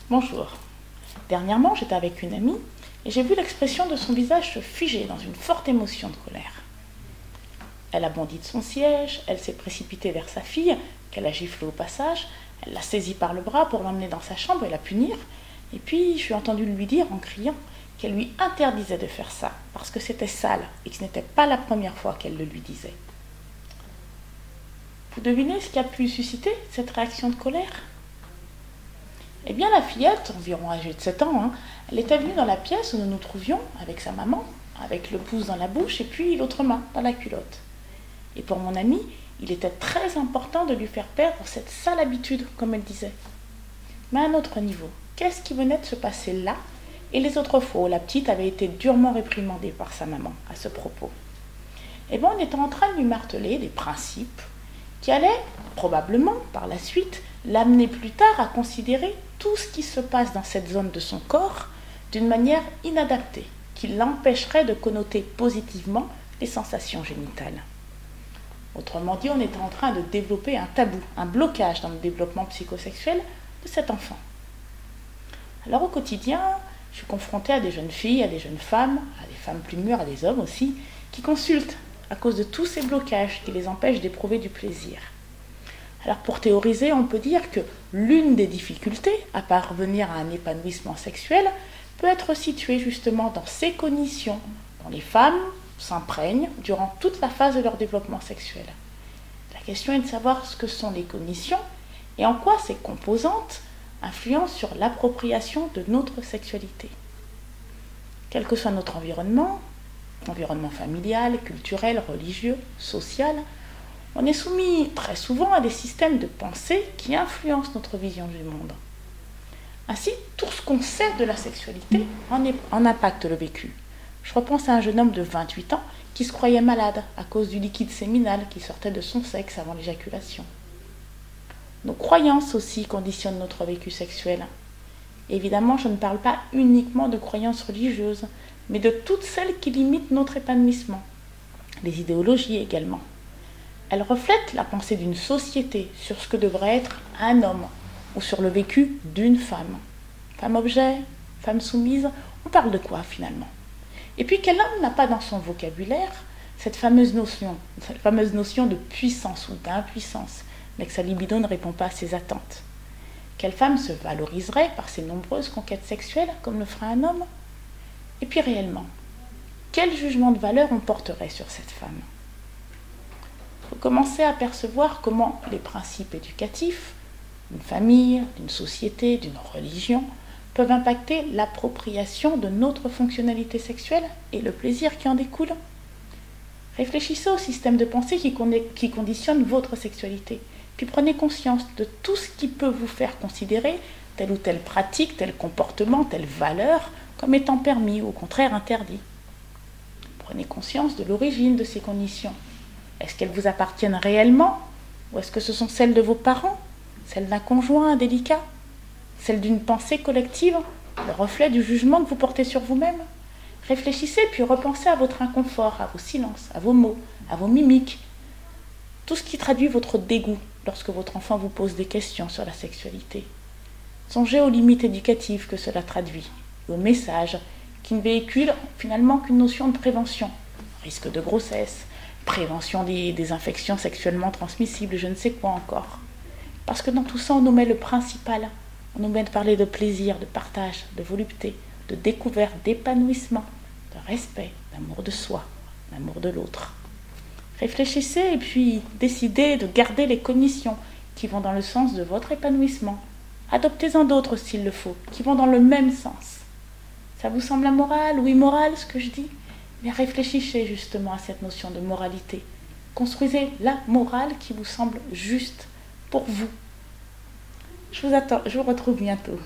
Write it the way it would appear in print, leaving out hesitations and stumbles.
Bonjour. Dernièrement, j'étais avec une amie et j'ai vu l'expression de son visage se figer dans une forte émotion de colère. Elle a bondi de son siège, elle s'est précipitée vers sa fille, qu'elle a giflée au passage, elle l'a saisie par le bras pour l'emmener dans sa chambre et la punir. Et puis, je suis entendue lui dire en criant qu'elle lui interdisait de faire ça, parce que c'était sale et que ce n'était pas la première fois qu'elle le lui disait. Vous devinez ce qui a pu susciter cette réaction de colère ? Eh bien, la fillette, environ âgée de 7 ans, elle était venue dans la pièce où nous nous trouvions avec sa maman, avec le pouce dans la bouche et puis l'autre main dans la culotte. Et pour mon amie, il était très important de lui faire perdre cette sale habitude, comme elle disait. Mais à un autre niveau, qu'est-ce qui venait de se passer là et les autres fois où la petite avait été durement réprimandée par sa maman à ce propos? Eh bien, on était en train de lui marteler des principes qui allaient, probablement, par la suite, l'amener plus tard à considérer tout ce qui se passe dans cette zone de son corps d'une manière inadaptée, qui l'empêcherait de connoter positivement les sensations génitales. Autrement dit, on était en train de développer un tabou, un blocage dans le développement psychosexuel de cet enfant. Alors au quotidien, je suis confrontée à des jeunes filles, à des jeunes femmes, à des femmes plus mûres, à des hommes aussi, qui consultent à cause de tous ces blocages qui les empêchent d'éprouver du plaisir. Alors pour théoriser, on peut dire que l'une des difficultés à parvenir à un épanouissement sexuel peut être située justement dans ces cognitions dont les femmes s'imprègnent durant toute la phase de leur développement sexuel. La question est de savoir ce que sont les cognitions et en quoi ces composantes influencent sur l'appropriation de notre sexualité. Quel que soit notre environnement familial, culturel, religieux, social, on est soumis très souvent à des systèmes de pensée qui influencent notre vision du monde. Ainsi, tout ce qu'on sait de la sexualité en impacte le vécu. Je repense à un jeune homme de 28 ans qui se croyait malade à cause du liquide séminal qui sortait de son sexe avant l'éjaculation. Nos croyances aussi conditionnent notre vécu sexuel. Évidemment, je ne parle pas uniquement de croyances religieuses, mais de toutes celles qui limitent notre épanouissement. Les idéologies également. Elles reflètent la pensée d'une société sur ce que devrait être un homme ou sur le vécu d'une femme. Femme-objet, femme soumise, on parle de quoi finalement? Et puis quel homme n'a pas dans son vocabulaire cette fameuse notion de puissance ou d'impuissance, mais que sa libido ne répond pas à ses attentes? Quelle femme se valoriserait par ses nombreuses conquêtes sexuelles comme le ferait un homme? Et puis réellement, quel jugement de valeur on porterait sur cette femme? Il faut commencer à percevoir comment les principes éducatifs d'une famille, d'une société, d'une religion peuvent impacter l'appropriation de notre fonctionnalité sexuelle et le plaisir qui en découle. Réfléchissez au système de pensée qui conditionne votre sexualité, puis prenez conscience de tout ce qui peut vous faire considérer telle ou telle pratique, tel comportement, telle valeur comme étant permis ou au contraire interdit. Prenez conscience de l'origine de ces conditions. Est-ce qu'elles vous appartiennent réellement ou est-ce que ce sont celles de vos parents, celles d'un conjoint indélicat, celles d'une pensée collective, le reflet du jugement que vous portez sur vous-même? Réfléchissez puis repensez à votre inconfort, à vos silences, à vos mots, à vos mimiques, tout ce qui traduit votre dégoût lorsque votre enfant vous pose des questions sur la sexualité. Songez aux limites éducatives que cela traduit, et aux messages qui ne véhiculent finalement qu'une notion de prévention, risque de grossesse, prévention des infections sexuellement transmissibles, je ne sais quoi encore. Parce que dans tout ça, on nous met le principal. On nous met de parler de plaisir, de partage, de volupté, de découverte, d'épanouissement, de respect, d'amour de soi, d'amour de l'autre. Réfléchissez et puis décidez de garder les cognitions qui vont dans le sens de votre épanouissement. Adoptez-en d'autres s'il le faut, qui vont dans le même sens. Ça vous semble amoral ou immoral ce que je dis? Mais réfléchissez justement à cette notion de moralité. Construisez la morale qui vous semble juste pour vous. Je vous retrouve bientôt.